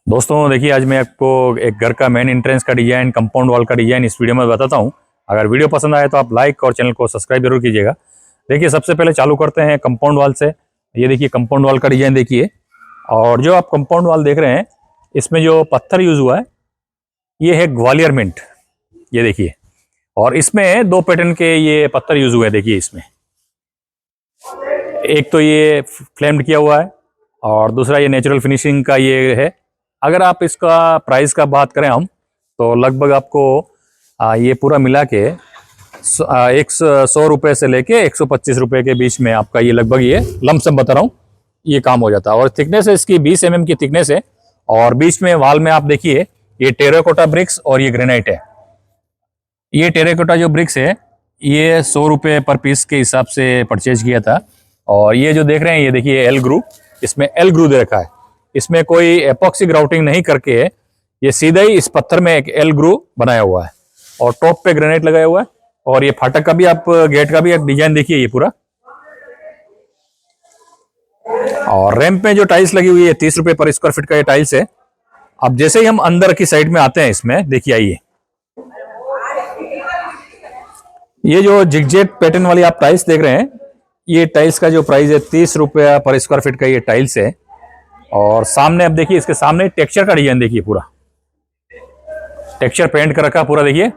दोस्तों देखिए, आज मैं आपको एक घर का मेन एंट्रेंस का डिजाइन, कंपाउंड वॉल का डिजाइन इस वीडियो में बताता हूं। अगर वीडियो पसंद आए तो आप लाइक और चैनल को सब्सक्राइब जरूर कीजिएगा। देखिए, सबसे पहले चालू करते हैं कंपाउंड वॉल से। ये देखिए कंपाउंड वॉल का डिजाइन देखिए, और जो आप कंपाउंड वॉल देख रहे हैं इसमें जो पत्थर यूज हुआ है ये है ग्वालियर मिंट। ये देखिए, और इसमें दो पैटर्न के ये पत्थर यूज हुए हैं। देखिए इसमें एक तो ये फ्लेम्ड किया हुआ है और दूसरा ये नेचुरल फिनिशिंग का ये है। अगर आप इसका प्राइस का बात करें हम, तो लगभग आपको ये पूरा मिला के 100 रुपये से लेके 125 रुपये के बीच में आपका ये लगभग ये लमसम बता रहा हूँ ये काम हो जाता है। और थिकनेस है इसकी 20 mm की थिकनेस है। और बीच में वाल में आप देखिए ये टेराकोटा ब्रिक्स और ये ग्रेनाइट है। ये टेराकोटा जो ब्रिक्स है ये 100 रुपये पर पीस के हिसाब से परचेज किया था। और ये जो देख रहे हैं ये देखिए एल ग्रू, इसमें एल ग्रू दे रखा है। इसमें कोई एपॉक्सी ग्राउटिंग नहीं करके ये सीधा ही इस पत्थर में एक एल ग्रू बनाया हुआ है और टॉप पे ग्रेनाइट लगाया हुआ है। और ये फाटक का भी आप गेट का भी एक डिजाइन देखिए ये पूरा। और रैंप में जो टाइल्स लगी हुई है 30 रुपये पर स्क्वायर फीट का ये टाइल्स है। अब जैसे ही हम अंदर की साइड में आते हैं इसमें देखिए, आइए ये जो जिगजेट पैटर्न वाली आप टाइल्स देख रहे हैं, ये टाइल्स का जो प्राइस है 30 रुपया पर स्क्वायर फीट का ये टाइल्स है। और सामने अब देखिए इसके सामने टेक्सचर का डिजाइन देखिए, पूरा टेक्सचर पेंट कर रखा पूरा। देखिए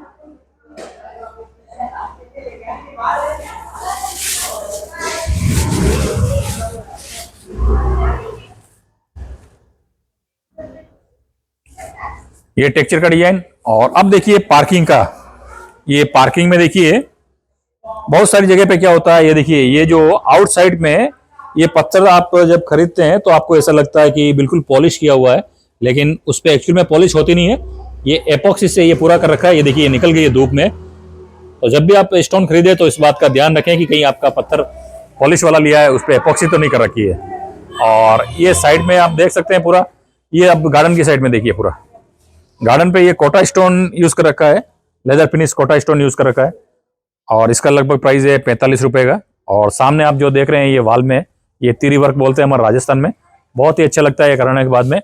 ये टेक्सचर का डिजाइन। और अब देखिए पार्किंग का, ये पार्किंग में देखिए बहुत सारी जगह पे क्या होता है, ये देखिए ये जो आउटसाइड में ये पत्थर आप जब खरीदते हैं तो आपको ऐसा लगता है कि बिल्कुल पॉलिश किया हुआ है, लेकिन उस पे एक्चुअल में पॉलिश होती नहीं है। ये एपॉक्सी से ये पूरा कर रखा है। ये देखिए ये निकल गई है धूप में। तो जब भी आप स्टोन खरीदे तो इस बात का ध्यान रखें कि कहीं आपका पत्थर पॉलिश वाला लिया है, उस पर एपॉक्सी तो नहीं कर रखी है। और ये साइड में आप देख सकते हैं पूरा, ये अब गार्डन की साइड में देखिए पूरा गार्डन पे ये कोटा स्टोन यूज कर रखा है, leather finish Kota stone use कर रखा है। और इसका लगभग प्राइस है 45 रुपये का। और सामने आप जो देख रहे हैं ये वाल में ये तिरी वर्क बोलते हैं हमारे राजस्थान में, बहुत ही अच्छा लगता है ये कराने के बाद में।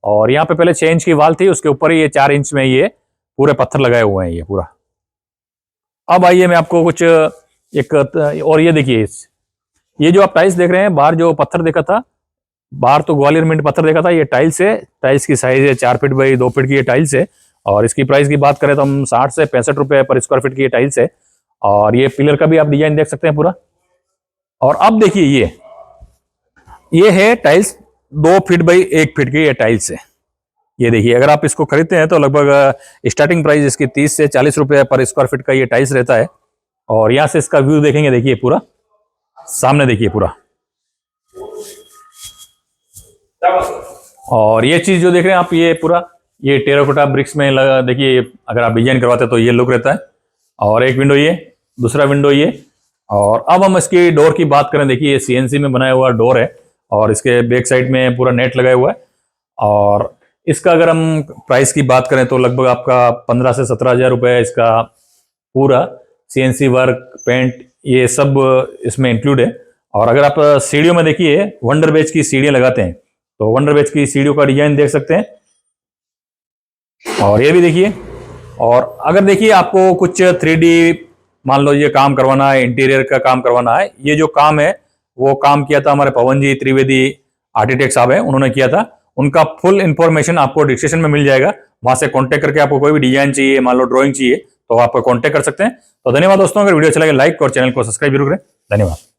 और यहाँ पे पहले 6 इंच की वाल थी, उसके ऊपर ये 4 इंच में ये पूरे पत्थर लगाए हुए हैं ये पूरा। अब आइए मैं आपको कुछ एक, और ये देखिए ये जो आप टाइल्स देख रहे हैं, बाहर जो पत्थर देखा था, बाहर तो ग्वालियर मिंट पत्थर देखा था, ये टाइल्स है। टाइल्स की साइज है 4 फीट बाई 2 फीट की ये टाइल्स है। और इसकी प्राइस की बात करें तो हम 60 से 65 रुपये पर स्क्वायर फीट की ये टाइल्स है। और ये पिलर का भी आप डिजाइन देख सकते हैं पूरा। और अब देखिए ये है टाइल्स 2 फीट बाई 1 फीट की ये टाइल्स है। ये देखिए अगर आप इसको खरीदते हैं तो लगभग स्टार्टिंग प्राइस इसकी 30 से 40 रुपये पर स्क्वायर फीट का ये टाइल्स रहता है। और यहां से इसका व्यू देखेंगे, देखिए पूरा सामने देखिए पूरा। और ये चीज जो देख रहे हैं आप, ये पूरा ये टेराकोटा ब्रिक्स में लगा। देखिए अगर आप डिजाइन करवाते हैं तो ये लुक रहता है। और एक विंडो ये, दूसरा विंडो ये। और अब हम इसकी डोर की बात करें, देखिए ये CNC में बनाया हुआ डोर है और इसके बैक साइड में पूरा नेट लगाया हुआ है। और इसका अगर हम प्राइस की बात करें तो लगभग आपका 15 से 17 हज़ार रुपये इसका पूरा CNC वर्क, पेंट, ये सब इसमें इंक्लूड है। और अगर आप सीढ़ियों में देखिए वंडर बेच की सीढ़ियां लगाते हैं तो वंडर बेच की सीढ़ियों का डिजाइन देख सकते हैं। और ये भी देखिए। और अगर देखिए आपको कुछ 3D मान लो ये काम करवाना है, इंटीरियर का काम करवाना है, ये जो काम है वो काम किया था हमारे पवन जी त्रिवेदी आर्किटेक्ट साहब है, उन्होंने किया था। उनका फुल इंफॉर्मेशन आपको डिस्क्रिप्शन में मिल जाएगा, वहां से कांटेक्ट करके आपको कोई भी डिजाइन चाहिए, मान लो ड्राइंग चाहिए, तो आप कांटेक्ट कर सकते हैं। तो धन्यवाद दोस्तों, अगर वीडियो अच्छा लगे लाइक और चैनल को सब्सक्राइब जरूर करें। धन्यवाद।